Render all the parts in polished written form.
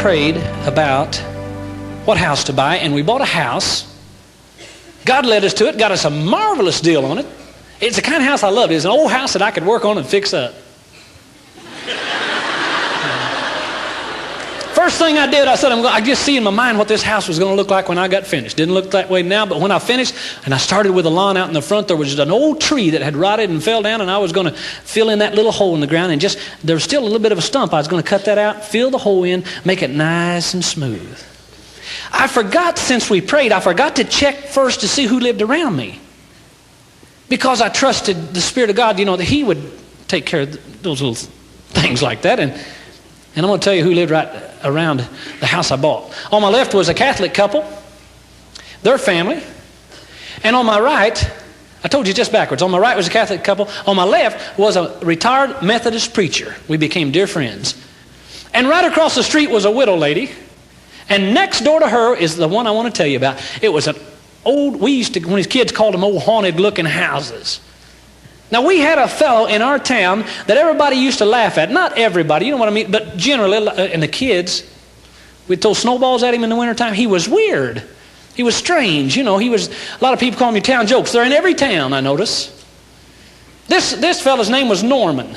prayed about what house to buy, and we bought a house. God led us to it, got us a marvelous deal on it. It's the kind of house I loved. It's an old house that I could work on and fix up. First thing I did, I said, I just see in my mind what this house was going to look like when I got finished. Didn't look that way now, but when I finished, and I started with the lawn out in the front, there was an old tree that had rotted and fell down, and I was going to fill in that little hole in the ground, and just, there was still a little bit of a stump. I was going to cut that out, fill the hole in, make it nice and smooth. I forgot, since we prayed, I forgot to check first to see who lived around me. Because I trusted the Spirit of God, that He would take care of those little things like that. And I'm going to tell you who lived right around the house I bought. On my left was a Catholic couple, their family. And on my right, I told you just backwards. On my right was a Catholic couple. On my left was a retired Methodist preacher. We became dear friends. And right across the street was a widow lady. And next door to her is the one I want to tell you about. It was an old, we used to, when his kids called them old haunted looking houses. Now we had a fellow in our town that everybody used to laugh at. Not everybody, you know what I mean, but generally, and the kids, we'd throw snowballs at him in the wintertime. He was weird. He was strange, he was, a lot of people call him your town jokes. They're in every town, I notice. This fellow's name was Norman.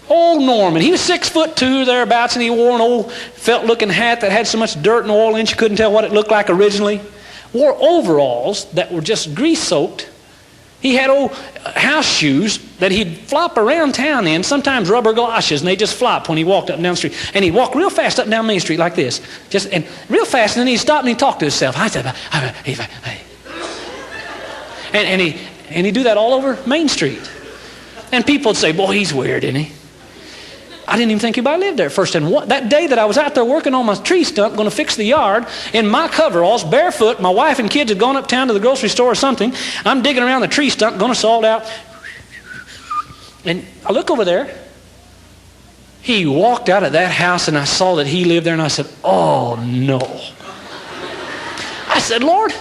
Old Norman. He was 6'2" thereabouts, and he wore an old felt-looking hat that had so much dirt and oil in it you couldn't tell what it looked like originally. Wore overalls that were just grease-soaked. He had old house shoes that he'd flop around town in, sometimes rubber galoshes, and they just flop when he walked up and down the street. And he'd walk real fast up and down Main Street like this, and real fast, and then he'd stop and he'd talk to himself. I said, hey. And he'd do that all over Main Street. And people would say, boy, he's weird, isn't he? I didn't even think anybody lived there at first. And that day that I was out there working on my tree stump, going to fix the yard, in my coveralls, barefoot, my wife and kids had gone uptown to the grocery store or something. I'm digging around the tree stump, going to saw it out. And I look over there. He walked out of that house, and I saw that he lived there, and I said, oh, no. I said, Lord,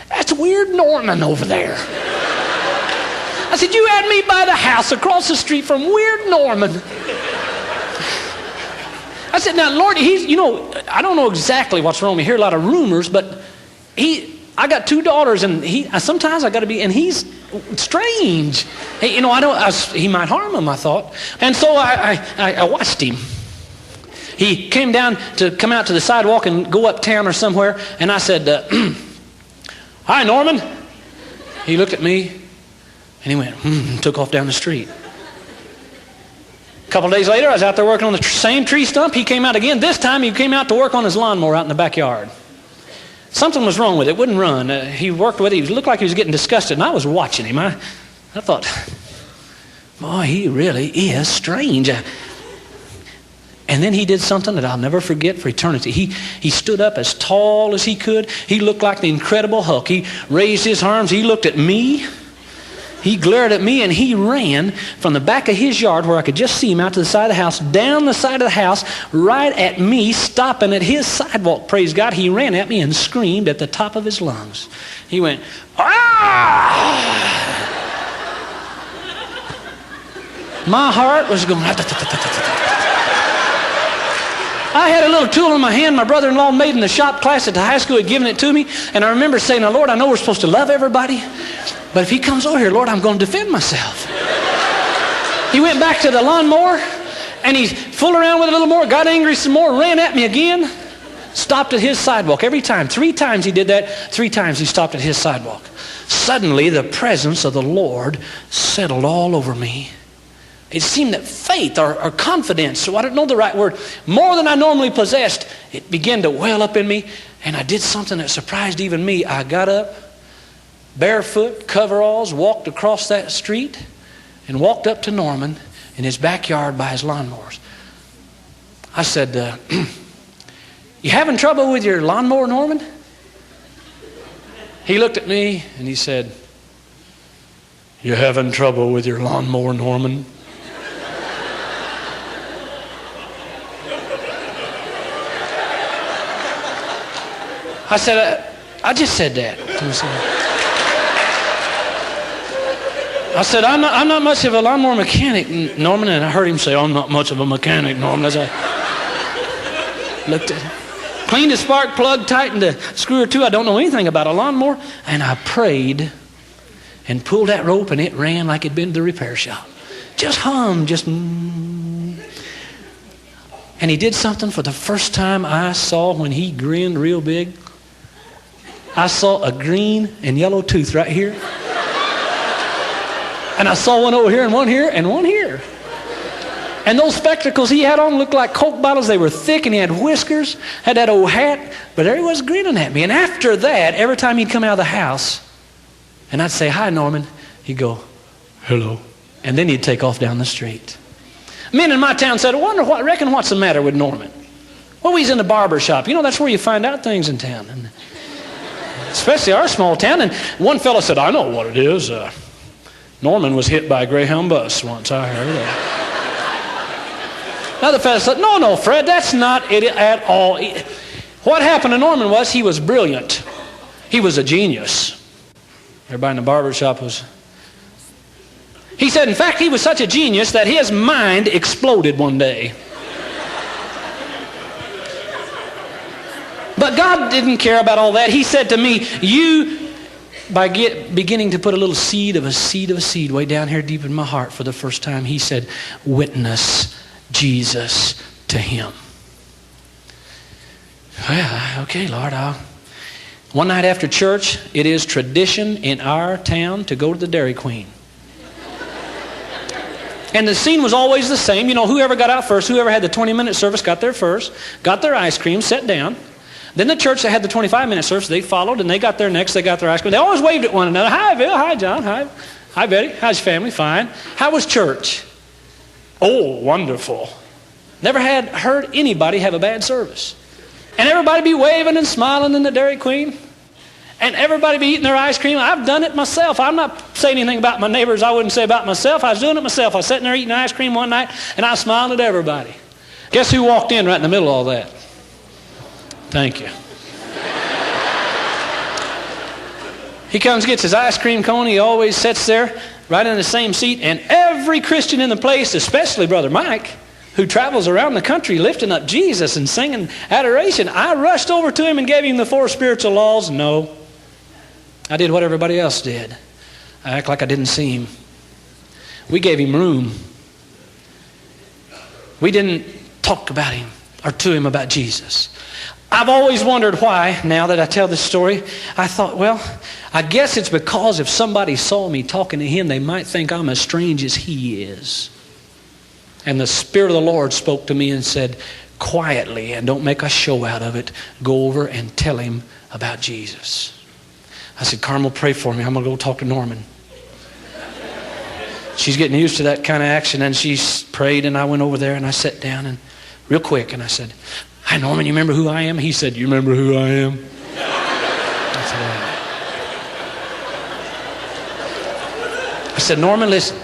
that's weird Norman over there. I said, you had me by the house across the street from weird Norman. I said, now, Lord, I don't know exactly what's wrong. We hear a lot of rumors, but I got 2 daughters, and sometimes I got to be, and he's strange. Hey, he might harm them, I thought. And so I watched him. He came down to come out to the sidewalk and go uptown or somewhere, and I said, hi, Norman. He looked at me, and he went, and took off down the street. A couple of days later, I was out there working on the same tree stump. He came out again. This time, he came out to work on his lawnmower out in the backyard. Something was wrong with it. It wouldn't run. He worked with it. He looked like he was getting disgusted, and I was watching him. I thought, boy, he really is strange. And then he did something that I'll never forget for eternity. He stood up as tall as he could. He looked like the Incredible Hulk. He raised his arms. He looked at me. He glared at me, and he ran from the back of his yard where I could just see him out to the side of the house, down the side of the house, right at me, stopping at his sidewalk. Praise God. He ran at me and screamed at the top of his lungs. He went, ah! My heart was going, I had a little tool in my hand my brother-in-law made in the shop class at the high school. Had given it to me, and I remember saying, now, Lord, I know we're supposed to love everybody, but if he comes over here, Lord, I'm going to defend myself. He went back to the lawnmower, and he fooled around with it a little more, got angry some more, ran at me again, stopped at his sidewalk. Every time, 3 times he did that, 3 times he stopped at his sidewalk. Suddenly, the presence of the Lord settled all over me. It seemed that faith or confidence, so I don't know the right word, more than I normally possessed, it began to well up in me, and I did something that surprised even me. I got up, barefoot, coveralls, walked across that street, and walked up to Norman in his backyard by his lawnmowers. I said, you having trouble with your lawnmower, Norman? He looked at me, and he said, you having trouble with your lawnmower, Norman? I said, I just said that. I said, I'm not much of a lawnmower mechanic, Norman. And I heard him say, I'm not much of a mechanic, Norman. Looked at cleaned the spark plug, tightened the screw or two. I don't know anything about a lawnmower. And I prayed and pulled that rope, and it ran like it'd been to the repair shop. Just hummed, And he did something for the first time I saw when he grinned real big. I saw a green and yellow tooth right here. And I saw one over here and one here and one here. And those spectacles he had on looked like Coke bottles. They were thick, and he had whiskers, had that old hat. But there he was grinning at me. And after that, every time he'd come out of the house, and I'd say, "Hi, Norman," he'd go, "Hello." And then he'd take off down the street. Men in my town said, reckon what's the matter with Norman? Well, he's in the barber shop. You know, that's where you find out things in town. And especially our small town. And one fellow said, "I know what it is. Norman was hit by a Greyhound bus once, I heard." Another fellow said, No, Fred, that's not it at all. What happened to Norman was he was brilliant. He was a genius. Everybody in the barber shop was... He said, in fact, he was such a genius that his mind exploded one day. But God didn't care about all that. He said to me, by beginning to put a little seed of a seed way down here deep in my heart for the first time, he said, witness Jesus to him. Well, okay, Lord, one night after church, it is tradition in our town to go to the Dairy Queen. And the scene was always the same. You know, whoever got out first, whoever had the 20-minute service got there first, got their ice cream, sat down. Then the church that had the 25-minute service, they followed, and they got there next, they got their ice cream. They always waved at one another. "Hi, Bill. Hi, John. Hi Betty. How's your family?" "Fine." "How was church?" "Oh, wonderful." Never had heard anybody have a bad service. And everybody be waving and smiling in the Dairy Queen. And everybody be eating their ice cream. I've done it myself. I'm not saying anything about my neighbors I wouldn't say about myself. I was doing it myself. I was sitting there eating ice cream one night, and I was smiling at everybody. Guess who walked in right in the middle of all that? Thank you. He comes, gets his ice cream cone. He always sits there right in the same seat. And every Christian in the place, especially Brother Mike, who travels around the country lifting up Jesus and singing adoration, I rushed over to him and gave him the 4 spiritual laws. No. I did what everybody else did. I act like I didn't see him. We gave him room. We didn't talk about him or to him about Jesus. I've always wondered why, now that I tell this story, I thought, well, I guess it's because if somebody saw me talking to him, they might think I'm as strange as he is. And the Spirit of the Lord spoke to me and said, quietly, and don't make a show out of it, go over and tell him about Jesus. I said, Carmel, pray for me. I'm going to go talk to Norman. She's getting used to that kind of action, and she prayed, and I went over there, and I sat down, and real quick, and I said, "Hi, Norman, you remember who I am?" He said, "You remember who I am?" I said, Norman, listen.